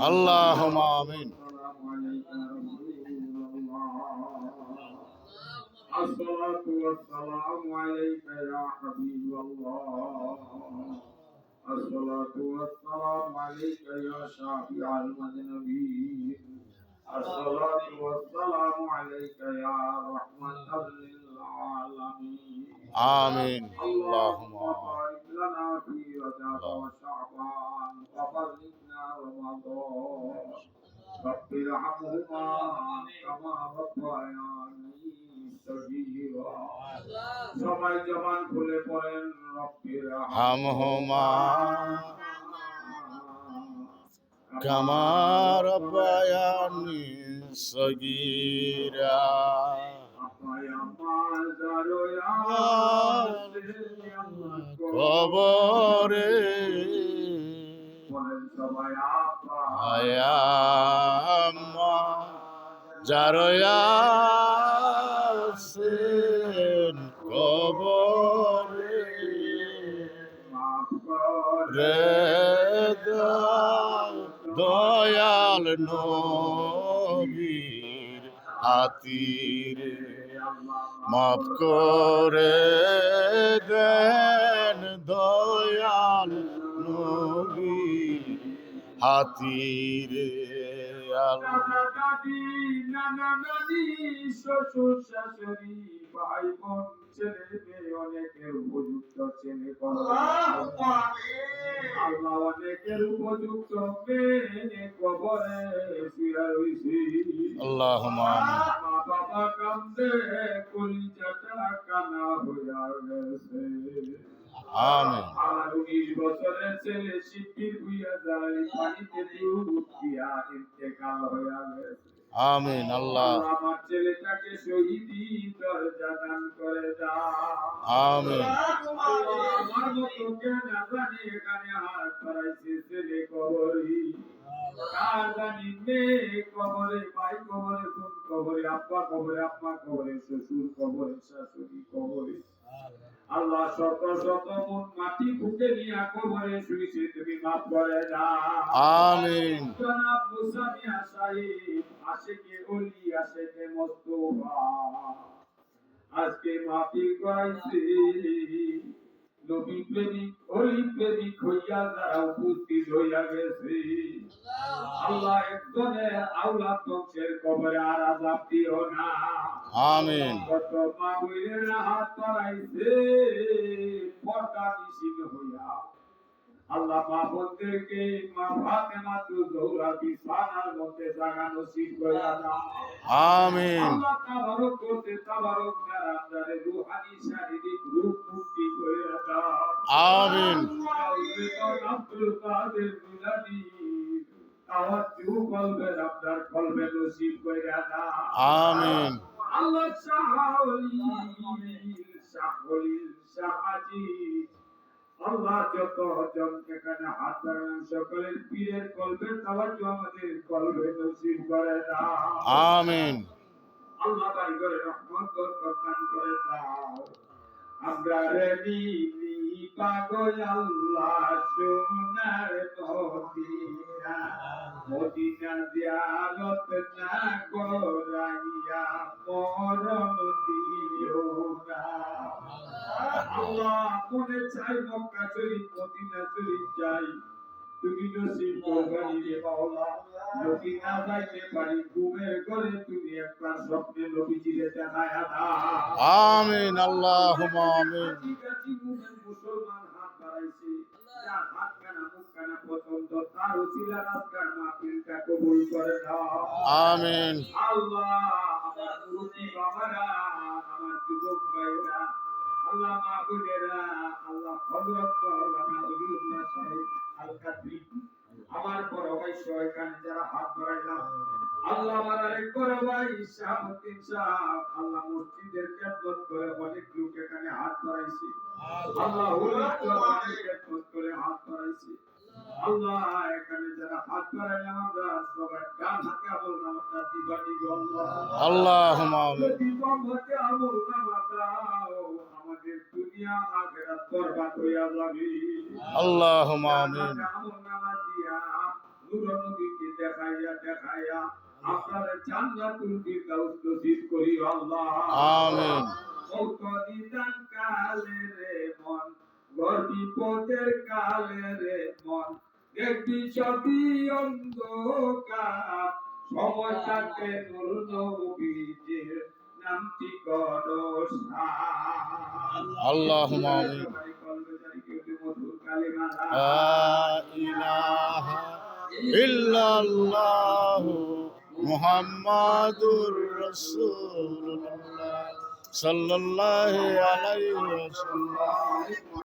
اللهم آمين. الصلاة والسلام عليك يا حبيب الله. الصلاة والسلام عليك يا شافع المذنبين. الصلاة والسلام عليك يا رحمة للعالمين. آمين. اللهم بارك لنا في رجب وشعبان وبلغنا رمضان. رب ارحمهما كما ربياني صغيرا. সবাই জবান খুলে পড়েন রব্বির হামহুমা কামা রব্বায়ানি সগীরা। কবরে আয়াম্মা জারয়াসিন কবরে রে দয়াল নবীর হাতিরে মাফ করে দেন দয়াল নবীর হাতিরে। নানা দাদি নানা নানি শ্বশুর শাশুড়ি ভাই বোন ছেলে মেয়ে অনেকের উপযুক্ত ছেলে আল্লাহ অনেকের উপযুক্ত মেয়ে কবরে শুয়ে রইছে। আল্লাহুম্মা আমিন। মা বাবা কান্দে কলিজাটা কানা হইয়া গেছে। আমিন। আর 19 বছরের ছেলে শিগগির হইয়া যায় পানিতে ডুব দিয়া ইন্তেকাল হইয়া গেছে। আমিন। আল্লাহ আমার ছেলেটাকে শহীদি দরজা দান করে দাও। আমিন। আমার মতো কেন জানি এখানে হাত বাড়াইছে ছেলে কবরে, কার জানি মেয়ে কবরে, ভাই কবরে, বোন কবরে, আব্বা কবরে, আম্মা কবরে, শ্বশুর কবরে, শাশুড়ি কবরে। আল্লাহ শত শত মন মাটি বুকে নিয়ে কবরে শুইছে, তুমি মাফ করে দাও। আমিন। জনাব মুসা মিয়া সাহেব আশিকে ওলি আশিকে মুস্তাফা আজকে মাহফিল করাইছে। নবী প্রেমিক ওলি প্রেমিক হইয়া যারা উপস্থিত হইয়া গেছে, আল্লাহ একজনের আওলাদ বংশের কবরে আর আযাব দিও না। আমিন। কত মা বইয়েরা হাত বাড়াইছে পর্দা নিশিন হইয়া। আল্লাহ মা বোনদেরকে মা ফাতেমা জোহরা বিছানার মধ্যে জাগা নসিব করে দাও। আমিন। আল্লাহ তাবারক করতে তাবারক তাআলার রূহানি শারীরিক রূপ মুক্তি করে দাও। আমিন। আব্দুল কাদের জিলানী তাওয়াজ্জু কলবে আপনার কলবে নসিব করে দাও। আমিন। আল্লাহ শাহওলি শাহওলি শাহাজি আল্লাহ যত জন এখানে হাত বাড়ান সকলের পীরের কলবে তাওয়াজ্জু আমাদের কলবে নসিব করে দাও। আমিন। আল্লাহ বাড়ি করে রহমত বরকত দান করে দাও। আমরা রেডি পাগল আল্লাহ সোনার মদিনা, মদিনা জিয়ারত না করাইয়া মরণ দিও না। আল্লাহ মনে চাই মক্কা শরীফ মদিনা শরীফ চাই, তুমি নসিব করবানি রে মাওলা। যদি না যাইতে পারি ঘুমের ঘরে তুমি একবার স্বপ্নে নবীজিরে দেখায়া দাও। আমিন। আল্লাহুম্মা আমিন। মুসলমান হাত বাড়াইছে, যার হাত কানা মুখ কানা পছন্দ তার উসিলার আজকার মাহফিলটা কবুল করে দাও। আমিন। আল্লাহ আমার মুরব্বি বাবারা, আমার যুবক ভাইরা, আল্লাহ মাহবুবেরা, আল্লাহ হযরত মাওলানা ওলিউল্লাহ সাহেব আল কাদরি, আমার বড় ভাই সয়খানে যারা হাত বাড়াইলাম, আল্লাহ আমার আরেক বড় ভাই শাহাবুদ্দিন সাহেব, আল্লাহ মসজিদের খেদমত করে অনেক লোক এখানে হাত বাড়াইছে। আল্লাহ ওলি তো অনেক খেদমত করে হাত বাড়াইছে। আল্লাহ এখানে যারা হাত বাড়াইলাম আমরা সবাই ডান হাতে আমল নামাটা দিবানি গো আল্লাহ। আল্লাহুম্মা আমিন। বাম হাতে আমল নামা দাও, আমাদের দুনিয়া আখিরাত বরবাদ হইয়া যাবে। আল্লাহুম্মা আমিন। আমাকে আমল নামা দিয়া নূর নবীকে দেখাইয়া আপনার জান্নাতুল ফিরদাউস নসিব করিও আল্লাহ। আমিন। মৌত নিদান কালে রে মন, ঘর বিপদের কালে রে মন, দেখবি সবই অন্ধকার, সময়টাকে নূর নবীজির নামটি করো সার। আল্লাহুম্মা আমিন। সবাই কলবে জারি কেউ মধুর কালিমা লা ইলাহা ইল্লাল্লাহু মুহাম্মাদুর রাসূলুল্লাহ সাল্লাল্লাহু আলাইহি ওয়াসাল্লাম।